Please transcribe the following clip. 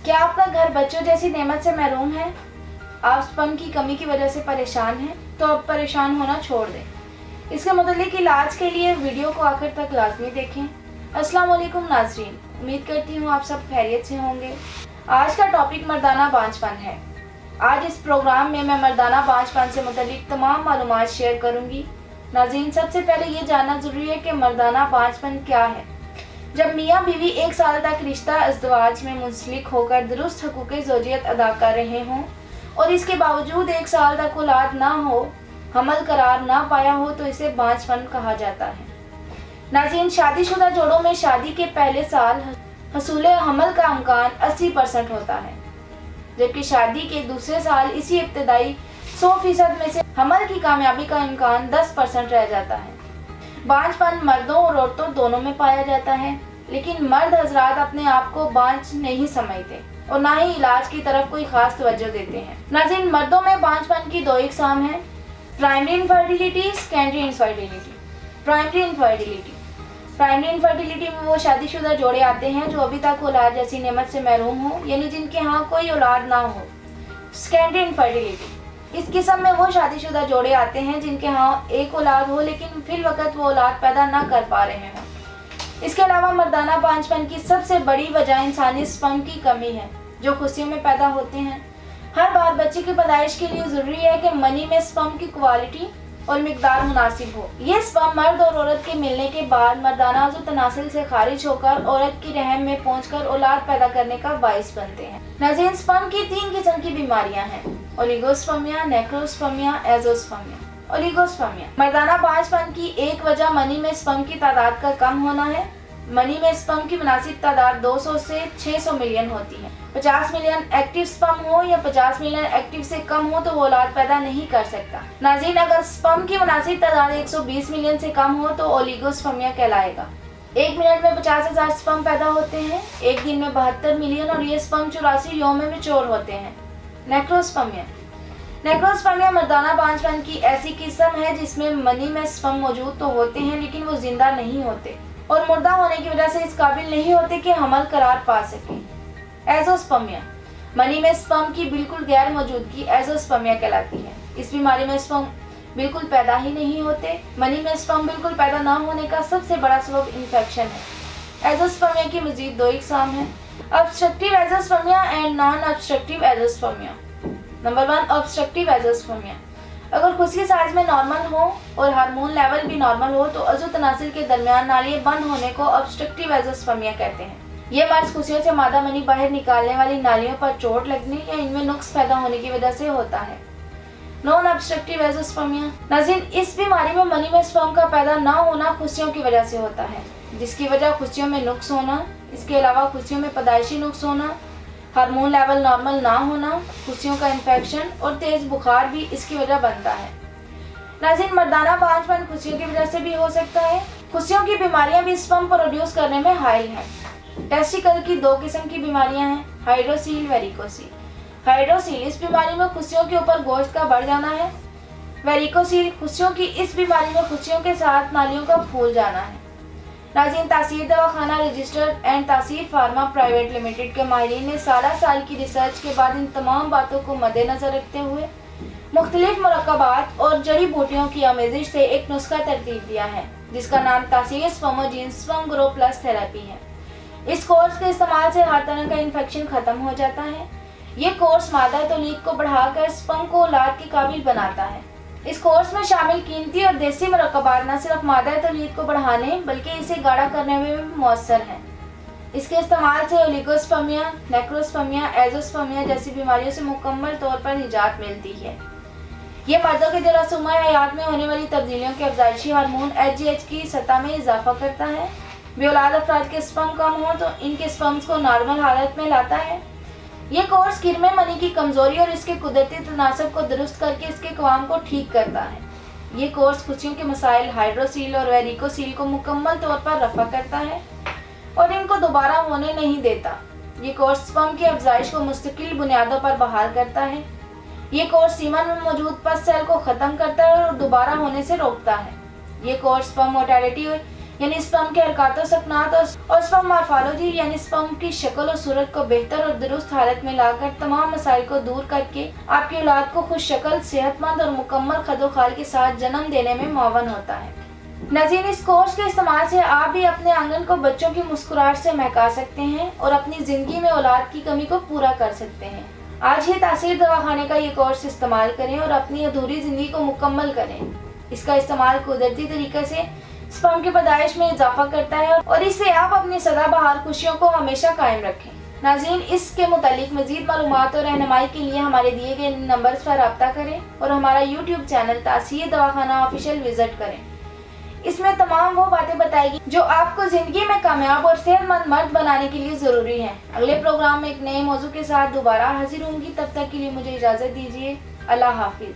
क्या आपका घर बच्चों जैसी नेमत से महरूम है? आप स्पर्म की कमी की वजह से परेशान हैं तो अब परेशान होना छोड़ दें। इसके मुतालिक इलाज के लिए वीडियो को आखिर तक लाजमी देखें। अस्सलाम वालेकुम नाज़रीन, उम्मीद करती हूँ आप सब खैरियत से होंगे। आज का टॉपिक मर्दाना बांझपन है। आज इस प्रोग्राम में मैं मर्दाना बांझपन से मुतालिक तमाम मालूमात शेयर करूँगी। नाज़रीन, सबसे पहले ये जानना ज़रूरी है कि मर्दाना बांझपन क्या है। जब मियाँ बीवी 1 साल तक रिश्ता अज़दवाज में मुंसलिक होकर दुरुस्त हुकूक़े ज़ौजियत अदा कर रहे हों और इसके बावजूद 1 साल तक औलाद ना हो, हमल करार ना पाया हो, तो इसे बांझपन कहा जाता है। नाज़रीन, शादीशुदा जोड़ों में शादी के पहले साल हसूल हमल का इम्कान 80% होता है, जबकि शादी के दूसरे साल इसी इब्तदाई 100% में से हमल की कामयाबी का इम्कान 10% रह जाता है। बांझपन मर्दों और औरतों दोनों में पाया जाता है, लेकिन मर्द हजरात अपने आप को बांझ नहीं समझते और ना ही इलाज की तरफ कोई खास तवज्जो देते हैं। नाज़रीन, मर्दों में बांझपन की 2 इकसाम हैं, primary infertility, secondary infertility. Primary infertility में वो शादीशुदा जोड़े आते हैं जो अभी तक औलाद जैसी नेमत से महरूम हो, यानी जिनके यहाँ कोई औलाद ना हो। सेकेंडरी इनफर्टिलिटी, इस किस्म में वो शादीशुदा जोड़े आते हैं जिनके यहाँ एक औलाद हो लेकिन फिल वक़्त वो औलाद पैदा ना कर पा रहे हों। इसके अलावा मर्दाना बांझपन की सबसे बड़ी वजह इंसानी स्पर्म की कमी है, जो खुशियों में पैदा होते हैं। हर बार बच्चे की पैदाइश के लिए ज़रूरी है कि मनी में स्पर्म की क्वालिटी और मिकदार मुनासिब हो। ये स्पर्म मर्द और औरत के मिलने के बाद मर्दाना अज़ु तनासिल से खारिज होकर औरत की रहम में पहुंचकर औलाद पैदा करने का बाइस बनते हैं। नाज़रीन, स्पर्म की 3 किस्म की बीमारियां हैं, ओलिगोस्पर्मिया, नेक्रोस्पर्मिया, एज़ोस्पर्मिया। ओलिगोस्पर्मिया मर्दाना बांझपन की एक वजह मनी में स्पर्म की तादाद का कम होना है। मनी में स्पर्म की मुनासिब तादाद 200 से 600 मिलियन होती है। 50 मिलियन एक्टिव स्पर्म हो या 50 मिलियन एक्टिव से कम हो तो वो औलाद पैदा नहीं कर सकता। नाज़रीन, अगर स्पर्म की मुनासिब तादाद 120 मिलियन से कम हो तो ओलिगोस्पर्मिया कहलाएगा। 1 मिनट में 50,000 स्पर्म पैदा होते हैं, एक दिन में 72 मिलियन, और ये स्पर्म 84 यौम में मैच्योर होते हैं। नेक्रोस्पर्मिया मर्दाना बांझपन की ऐसी किस्म है जिसमें मनी में स्पर्म मौजूद तो होते हैं लेकिन वो जिंदा नहीं होते और मुर्दा होने की वजह से इस काबिल नहीं होते कि हमल करार पा सकें। एज़ोस्पर्मिया मनी में स्पर्म की बिल्कुल गैर मौजूदगी एज़ोस्पर्मिया कहलाती है। इस बीमारी में स्पर्म बिल्कुल पैदा ही नहीं होते। मनी में स्पर्म बिल्कुल पैदा ना होने का सबसे बड़ा सबब इन्फेक्शन है। एज़ोस्पर्मिया की मजीद 2 इकसाम हैं, obstructive azoospermia and non obstructive azoospermia. Number 1, obstructive azoospermia. अगर खुशी साइज में नॉर्मल हो और हार्मोन लेवल भी नॉर्मल हो तो अज़ु तनासिल के दरमियान नालियाँ बंद होने को ऑब्स्ट्रक्टिव एज़ोस्पर्मिया कहते हैं। ये मर्ज खुशियों से मादा मनी बाहर निकालने वाली नालियों पर चोट लगने या इनमें नुक्स पैदा होने की वजह से होता है। नॉन ऑब्स्ट्रक्टिव एज़ोस्पर्मिया नाज़रीन, इस बीमारी में मनी में स्पर्म का पैदा ना होना खुशियों की वजह से होता है, जिसकी वजह खुशियों में नुक्स होना। इसके अलावा खुशियों में पैदाइशी नुक्स होना, हार्मोन लेवल नॉर्मल ना होना, खुशियों का इन्फेक्शन और तेज बुखार भी इसकी वजह बनता है। नाज़रीन, मर्दाना बांझपन खुशियों की वजह से भी हो सकता है। खुशियों की बीमारियां भी स्पर्म प्रोड्यूस करने में हाइल हैं। टेस्टिकल की 2 किस्म की बीमारियां हैं, हाइड्रोसील, वेरिकोसील। हाइड्रोसील इस बीमारी में खुशियों के ऊपर गोश्त का बढ़ जाना है। वेरिकोसील खुशियों की इस बीमारी में खुशियों के साथ नालियों का फूल जाना है। नाज़रीन, तासीर दवाखाना रजिस्टर्ड एंड तासीर फार्मा प्राइवेट लिमिटेड के माहिरीन ने 12 साल की रिसर्च के बाद इन तमाम बातों को मद्देनजर रखते हुए मुख्तलिफ मुरक्कबात और जड़ी बूटियों की आमेजिश से एक नुस्खा तरतीब दिया है, जिसका नाम तासीर स्पर्मोजीन स्पर्म ग्रो प्लस थेरेपी है। इस कोर्स के इस्तेमाल से हर तरह का इन्फेक्शन खत्म हो जाता है। ये कोर्स मादा तौलीद को बढ़ाकर स्पर्म को औलाद के काबिल बनाता है। इस कोर्स to शामिल कीमती और देसी मुरक्कबात न सिर्फ मादा तौलीद को बढ़ाने बल्कि इसे गाढ़ा करने में भी मौसर हैं। इसके इस्तेमाल से ओलिगोस्पर्मिया, नेक्रोस्पर्मिया, एज़ोस्पर्मिया जैसी बीमारियों से मुकम्मल तौर पर निजात मिलती है। ये मर्दों के जरासूमा हयात में होने वाली तब्दीलियों के अफजाइशी हार्मोन HGH की सतह में इजाफा करता है। बेऔलाद अफराद के स्पर्म कम हो तो इनके स्पर्म्स को नॉर्मल हालत में लाता है। ये कोर्स किरमे मनी की कमजोरी और इसके कुदरती तनासब को दुरुस्त करके इसके कवाम को ठीक करता है। ये कोर्स खुशियों के मसाइल हाइड्रोसील और वेरिकोसील को मुकम्मल तौर पर रफा करता है और इनको दोबारा होने नहीं देता। ये कोर्स स्पर्म की अफजाइश को मुस्तकिल बुनियादों पर बहाल करता है। ये कोर्स सीमन में मौजूद पस सेल को ख़त्म करता है और दोबारा होने से रोकता है। ये कोर्स स्पर्म मोर्टेलिटी यानी स्पर्म के हरकत सकनात और स्पर्म मॉर्फोलॉजी यानी स्पर्म की शक्ल और सूरत को बेहतर और दुरुस्त हालत में लाकर तमाम मसाइल को दूर करके आपकी औलाद को खुश शक्ल, सेहतमंद और मुकम्मल खदोखाल के साथ जन्म देने में मुआवन होता है। नाज़रीन, इस कोर्स के इस्तेमाल से आप भी अपने आंगन को बच्चों की मुस्कुराहट से महका सकते हैं और अपनी जिंदगी में औलाद की कमी को पूरा कर सकते हैं। आज ही तासीर दवाखाने का ये कोर्स इस्तेमाल करें और अपनी अधूरी जिंदगी को मुकम्मल करें। इसका इस्तेमाल कुदरती तरीके से स्पर्म की पैदाइश में इजाफा करता है और इससे आप अपनी सदाबहार खुशियों को हमेशा कायम रखें। नाज़रीन, इसके मुतालिक मज़ीद मालूमात और रहनुमाई के लिए हमारे दिए गए नंबर्स पर रब्ता करें और हमारा यूट्यूब चैनल तासीर दवाखाना ऑफिशियल विजिट करें। इसमें तमाम वो बातें बताएगी जो आपको जिंदगी में कामयाब और सेहतमंद मर्द बनाने के लिए जरूरी हैं। अगले प्रोग्राम में एक नए मौजू के साथ दोबारा हाजिर होंगी। तब तक के लिए मुझे इजाजत दीजिए। अल्लाह हाफिज।